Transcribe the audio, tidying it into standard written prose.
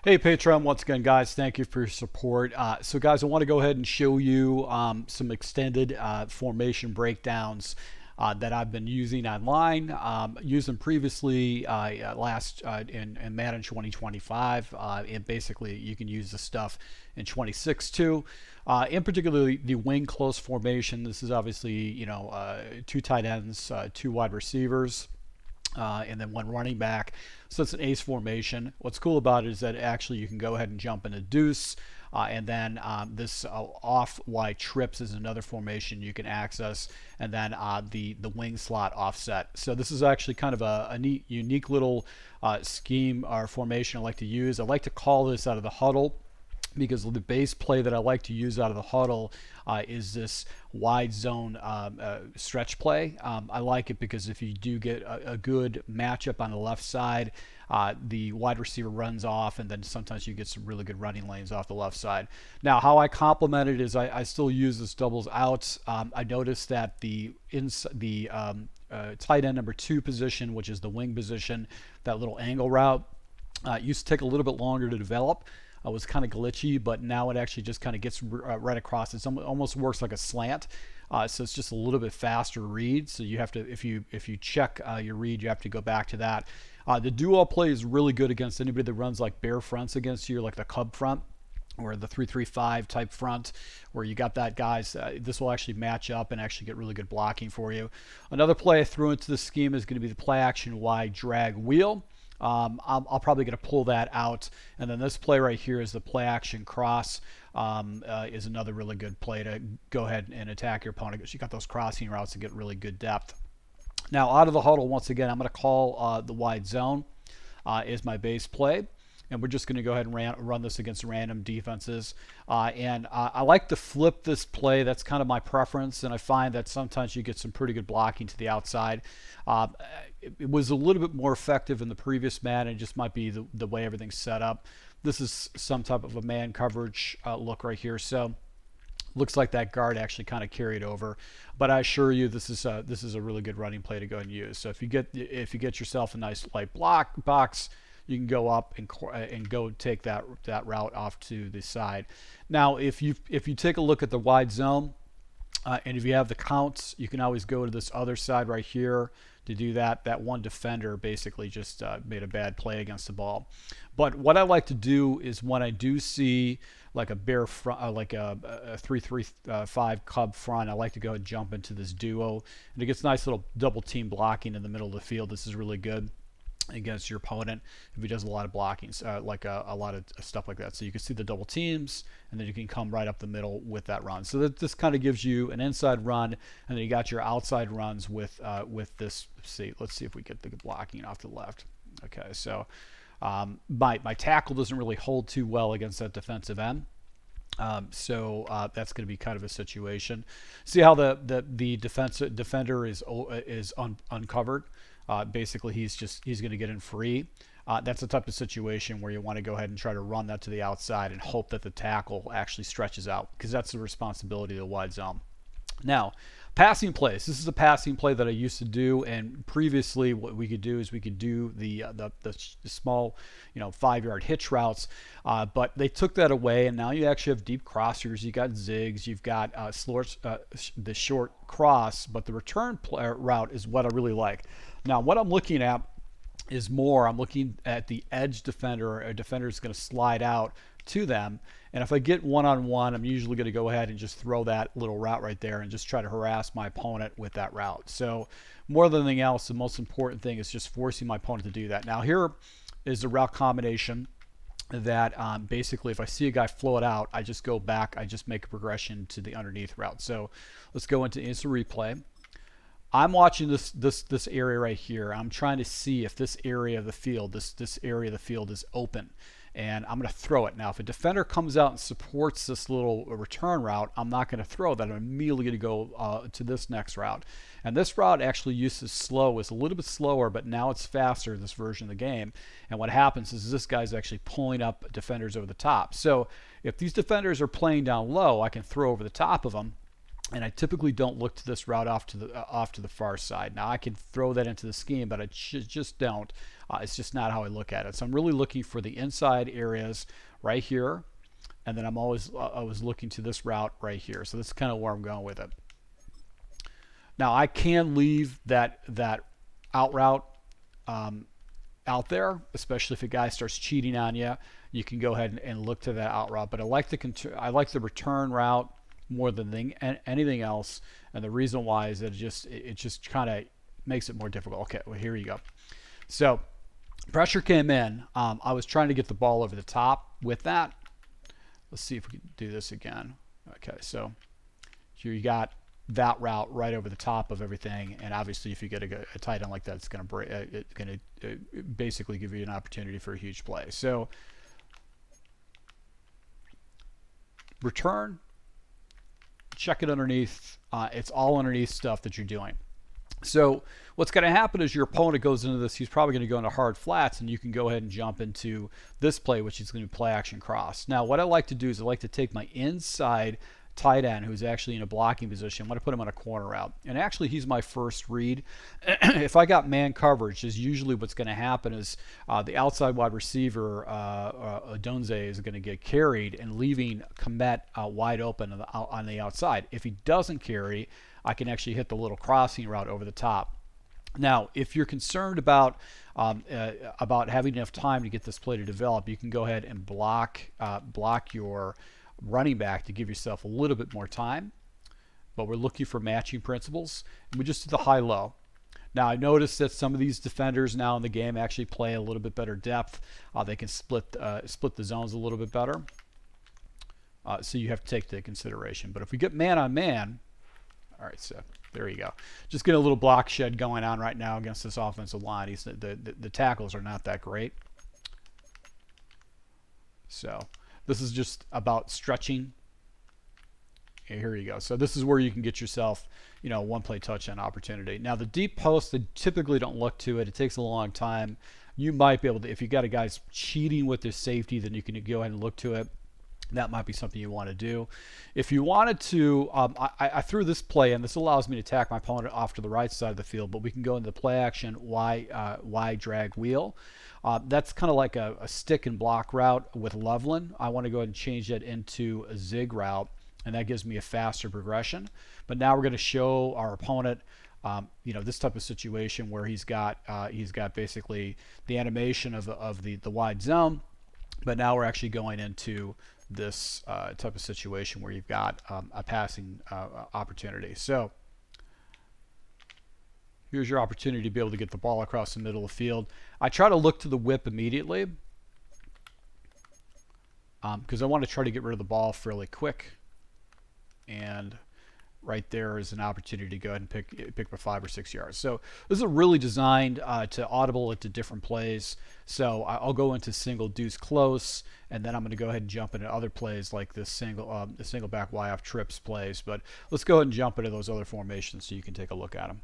Hey Patreon, once again, guys, thank you for your support. So, guys, I want to go ahead and show you some extended formation breakdowns that I've been using online. Used them previously in Madden 2025, and basically you can use this stuff in 26 too. In particular, the wing close formation. This is obviously two tight ends, two wide receivers. And then one running back. So it's an ace formation. What's cool about it is that actually you can go ahead and jump into deuce, and then this off wide trips is another formation you can access, and then the wing slot offset. So this is actually kind of a neat, unique little scheme or formation I like to use. I like to call this out of the huddle, because the base play that I like to use out of the huddle is this wide zone stretch play. I like it because if you do get a good matchup on the left side, the wide receiver runs off, and then sometimes you get some really good running lanes off the left side. Now, how I complement it is I still use this doubles out. I noticed that the tight end number 2 position, which is the wing position, that little angle route, used to take a little bit longer to develop. Was kind of glitchy, but now it actually just kind of gets right across. It almost works like a slant, so it's just a little bit faster read. So you have to, if you check your read, you have to go back to that. The duo play is really good against anybody that runs like bear fronts against you, like the Cub front or the 3-3-5 type front, where you got that guys. This will actually match up and actually get really good blocking for you. Another play I threw into the scheme is going to be the play action wide drag wheel. I'll probably going to pull that out, and then this play right here is the play action cross. Is another really good play to go ahead and attack your opponent, because you got those crossing routes to get really good depth. Now, out of the huddle, once again, I'm going to call the wide zone is my base play, and we're just going to go ahead and run this against random defenses. And I like to flip this play. That's kind of my preference, and I find that sometimes you get some pretty good blocking to the outside. It was a little bit more effective in the previous Madden. It just might be the way everything's set up. This is some type of a man coverage look right here. So looks like that guard actually kind of carried over, but I assure you this is a really good running play to go and use. So if you get yourself a nice light block box, you can go up and go take that route off to the side. Now, if you take a look at the wide zone, and if you have the counts, you can always go to this other side right here to do that. That one defender basically just made a bad play against the ball. But what I like to do is when I do see like a bear front, like a 3-3-5 Cub front, I like to go and jump into this duo, and it gets nice little double team blocking in the middle of the field. This is really good against your opponent if he does a lot of blocking, like a lot of stuff like that. So you can see the double teams, and then you can come right up the middle with that run. So this kind of gives you an inside run, and then you got your outside runs with this. Let's see if we get the blocking off to the left. Okay, so my tackle doesn't really hold too well against that defensive end. So that's going to be kind of a situation. See how the defender is uncovered. Basically, he's going to get in free. That's the type of situation where you want to go ahead and try to run that to the outside and hope that the tackle actually stretches out, because that's the responsibility of the wide zone. Now, passing plays. This is a passing play that I used to do, and previously what we could do is we could do the small, 5-yard hitch routes, but they took that away, and now you actually have deep crossers. You got zigs. You've got the short cross, but the return route is what I really like. Now, what I'm looking at is I'm looking at the edge defender. A defender is going to slide out to them, and if I get one-on-one, I'm usually going to go ahead and just throw that little route right there and just try to harass my opponent with that route. So more than anything else, the most important thing is just forcing my opponent to do that. Now, here is the route combination that basically if I see a guy float out, I just go back, I just make a progression to the underneath route. So let's go into instant replay. I'm watching this area right here. I'm trying to see if this area of the field, this area of the field is open, and I'm going to throw it. Now, if a defender comes out and supports this little return route, I'm not going to throw that. I'm immediately going to go to this next route. And this route actually uses slow. It's a little bit slower, but now it's faster, this version of the game. And what happens is this guy's actually pulling up defenders over the top. So if these defenders are playing down low, I can throw over the top of them. And I typically don't look to this route off to the far side. Now I can throw that into the scheme, but I just don't. It's just not how I look at it. So I'm really looking for the inside areas right here, and then I was looking to this route right here. So this is kind of where I'm going with it. Now I can leave that out route out there, especially if a guy starts cheating on you. You can go ahead and look to that out route. But I like the return route more than anything else, and the reason why is that it just kind of makes it more difficult. Okay, well, here you go. So pressure came in. I was trying to get the ball over the top with that. Let's see if we can do this again. Okay, so here you got that route right over the top of everything, and obviously if you get a tight end like that, it's going to basically give you an opportunity for a huge play. So return, check it underneath. It's all underneath stuff that you're doing. So what's going to happen is your opponent goes into this, he's probably going to go into hard flats, and you can go ahead and jump into this play, which is going to be play action cross. Now what I like to do is I like to take my inside tight end who's actually in a blocking position. I'm going to put him on a corner route, and actually he's my first read. If I got man coverage, is usually what's going to happen is the outside wide receiver Donze is going to get carried and leaving Komet wide open on the outside. If he doesn't carry, I can actually hit the little crossing route over the top. Now, if you're concerned about having enough time to get this play to develop, you can go ahead and block your running back to give yourself a little bit more time. But we're looking for matching principles, and we just do the high-low. Now, I noticed that some of these defenders now in the game actually play a little bit better depth. They can split the zones a little bit better. So you have to take that into consideration. But if we get man on man, all right, so there you go. Just get a little block shed going on right now against this offensive line. The tackles are not that great. So this is just about stretching. Okay, here you go. So this is where you can get yourself, one play touchdown opportunity. Now the deep post, they typically don't look to it. It takes a long time. You might be able to, if you got a guy's cheating with his safety, then you can go ahead and look to it. That might be something you want to do. If you wanted to, I threw this play, and this allows me to attack my opponent off to the right side of the field, but we can go into the play action Y drag wheel. That's kind of like a stick and block route with Loveland. I want to go ahead and change that into a zig route, and that gives me a faster progression. But now we're going to show our opponent this type of situation where he's got basically the animation of the wide zone, but now we're actually going into this type of situation where you've got a passing opportunity. So here's your opportunity to be able to get the ball across the middle of the field. I try to look to the whip immediately because I want to try to get rid of the ball fairly quick. And right there is an opportunity to go ahead and pick for 5 or 6 yards. So this is really designed to audible it to different plays. So I'll go into single deuce close, and then I'm going to go ahead and jump into other plays like this the single back Y off trips plays. But let's go ahead and jump into those other formations so you can take a look at them.